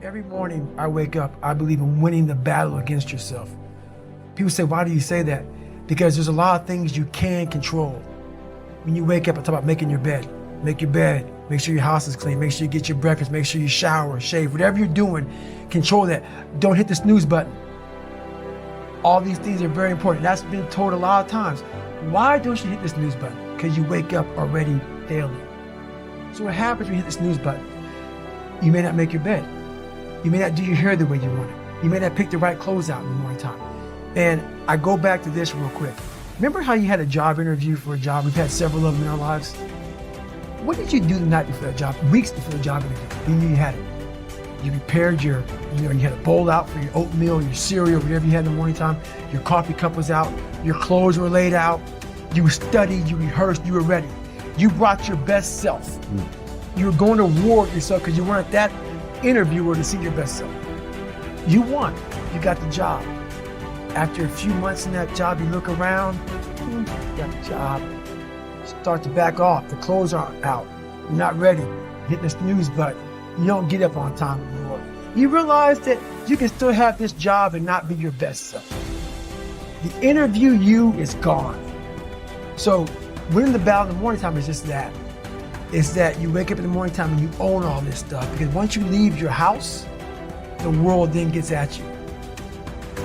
Every morning I wake up, I believe in winning the battle against yourself. People say, why do you say that? Because there's a lot of things you can control. When you wake up, I talk about making your bed. Make your bed, make sure your house is clean, make sure you get your breakfast, make sure you shower, shave, whatever you're doing, control that. Don't hit the snooze button. All these things are very important. That's been told a lot of times. Why don't you hit the snooze button? Because you wake up already failing. So what happens when you hit the snooze button? You may not make your bed. You may not do your hair the way you want it. You may not pick the right clothes out in the morning time. And I go back to this real quick. Remember how you had a job interview for a job? We've had several of them in our lives. What did you do the night before the job, weeks before the job interview? You knew you had it. You prepared you had a bowl out for your oatmeal, your cereal, whatever you had in the morning time. Your coffee cup was out. Your clothes were laid out. You studied, you rehearsed, you were ready. You brought your best self. You were going to war with yourself because you weren't that interviewer to see your best self. You won. You got the job. After a few months in that job, you look around, you got the job. Start to back off. The clothes aren't out. You're not ready. Hit the snooze button. You don't get up on time anymore. You realize that you can still have this job and not be your best self. The interview you is gone. So winning the battle in the morning time is just that. It's that you wake up in the morning time and you own all this stuff. Because once you leave your house, the world then gets at you.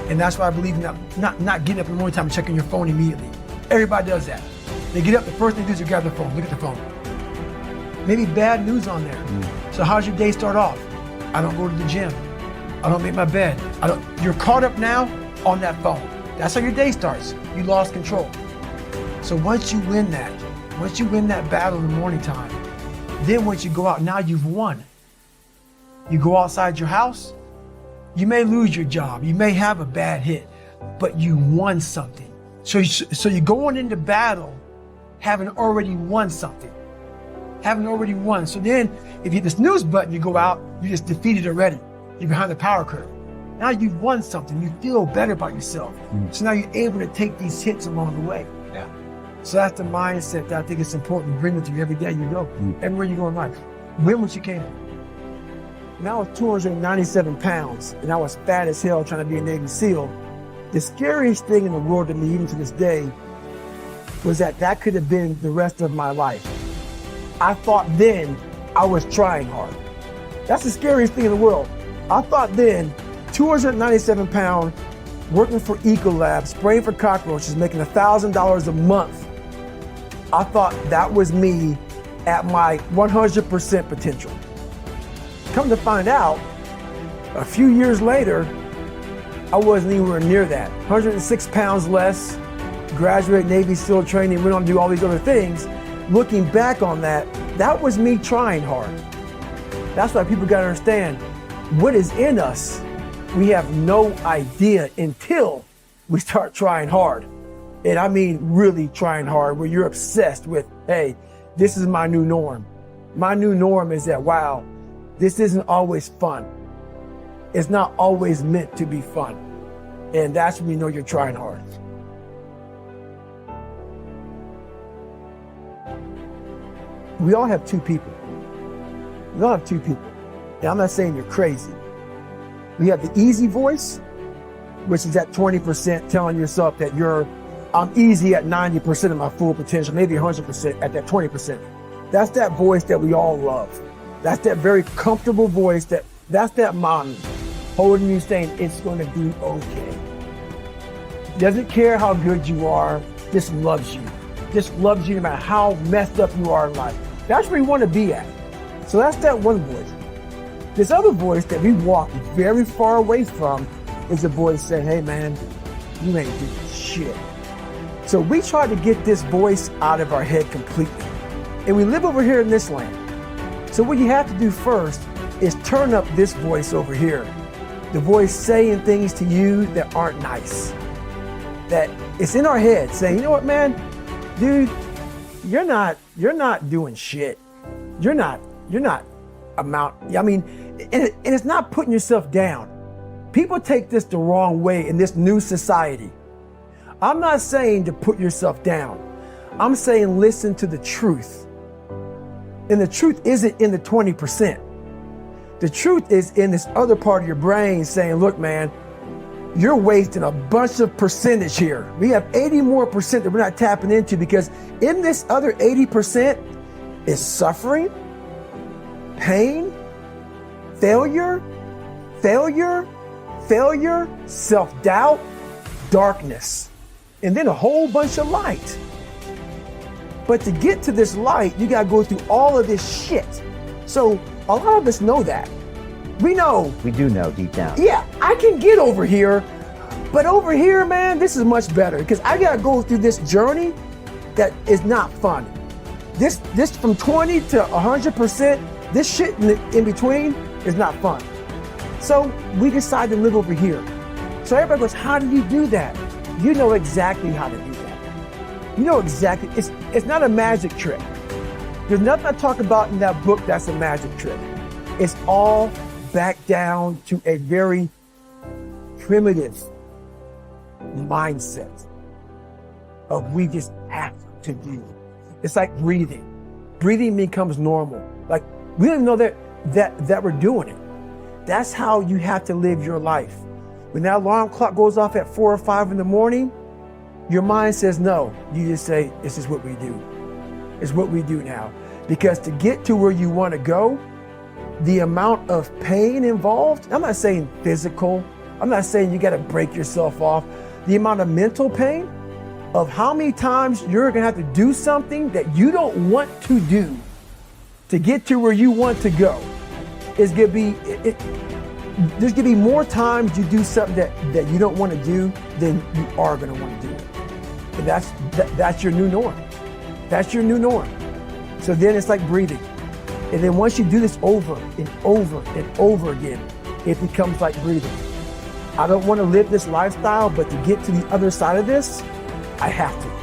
And that's why I believe in not getting up in the morning time and checking your phone immediately. Everybody does that. They get up, the first thing they do is grab their phone, look at the phone. Maybe bad news on there. So how's your day start off? I don't go to the gym. I don't make my bed. You're caught up now on that phone. That's how your day starts. You lost control. So once you win that battle in the morning time, then once you go out, now you've won. You go outside your house, you may lose your job, you may have a bad hit, but you won something. So you're going into battle having already won something. Having already won. So then if you hit the snooze button, you go out, you just defeated already. You're behind the power curve. Now you've won something. You feel better about yourself. So now you're able to take these hits along the way. Yeah. So that's the mindset that I think it's important to bring with you every day you go. Everywhere you go in life. Win what you can. When I was 297 pounds and I was fat as hell trying to be a Navy SEAL, the scariest thing in the world to me, even to this day, was that could have been the rest of my life. I thought then I was trying hard. That's the scariest thing in the world. I thought then, 297 pounds, working for Ecolab, spraying for cockroaches, making $1,000 a month. I thought that was me at my 100% potential. Come to find out, a few years later, I wasn't anywhere near that. 106 pounds less, graduated Navy SEAL training, went on to do all these other things. Looking back on that was me trying hard. That's why people gotta understand, what is in us, we have no idea until we start trying hard. And I mean really trying hard, where you're obsessed with, hey, this is my new norm. My new norm is that, wow, this isn't always fun. It's not always meant to be fun. And that's when you know you're trying hard. We all have two people. We all have two people. And I'm not saying you're crazy. We have the easy voice, which is that 20% telling yourself that I'm easy at 90% of my full potential, maybe 100% at that 20%. That's that voice that we all love. That's that very comfortable voice that's that mommy holding you saying it's gonna be okay. Doesn't care how good you are, just loves you. Just loves you no matter how messed up you are in life. That's where you want to be at. So that's that one voice. This other voice that we walk very far away from is a voice saying, hey man, you ain't doing shit. So we try to get this voice out of our head completely. And we live over here in this land. So what you have to do first is turn up this voice over here. The voice saying things to you that aren't nice. That it's in our head saying, you know what, man, dude, you're not doing shit. You're not I mean, and it's not putting yourself down. People take this the wrong way in this new society. I'm not saying to put yourself down. I'm saying listen to the truth. And the truth isn't in the 20%. The truth is in this other part of your brain saying, look, man, you're wasting a bunch of percentage here. We have 80 more percent that we're not tapping into, because in this other 80% is suffering, pain, failure, self-doubt, darkness, and then a whole bunch of light. But to get to this light, you gotta go through all of this shit. So a lot of us know that. We know. We do know deep down. Yeah, I can get over here, but over here, man, this is much better, because I gotta go through this journey that is not fun. This from 20 to 100%, this shit in between is not fun. So we decide to live over here. So everybody goes, how do you do that? You know exactly how to do that. You know exactly, it's not a magic trick. There's nothing I talk about in that book that's a magic trick. It's all back down to a very primitive mindset of we just have to do. It's like breathing. Breathing becomes normal. Like we don't know that we're doing it. That's how you have to live your life. When that alarm clock goes off at 4 or 5 in the morning, your mind says no. You just say, this is what we do. It's what we do now. Because to get to where you want to go, the amount of pain involved, I'm not saying physical, I'm not saying you got to break yourself off. The amount of mental pain of how many times you're going to have to do something that you don't want to do to get to where you want to go is going to be, there's going to be more times you do something that you don't want to do than you are going to want to do. And that's your new norm. That's your new norm. So then it's like breathing. And then once you do this over and over and over again, it becomes like breathing. I don't want to live this lifestyle, but to get to the other side of this, I have to.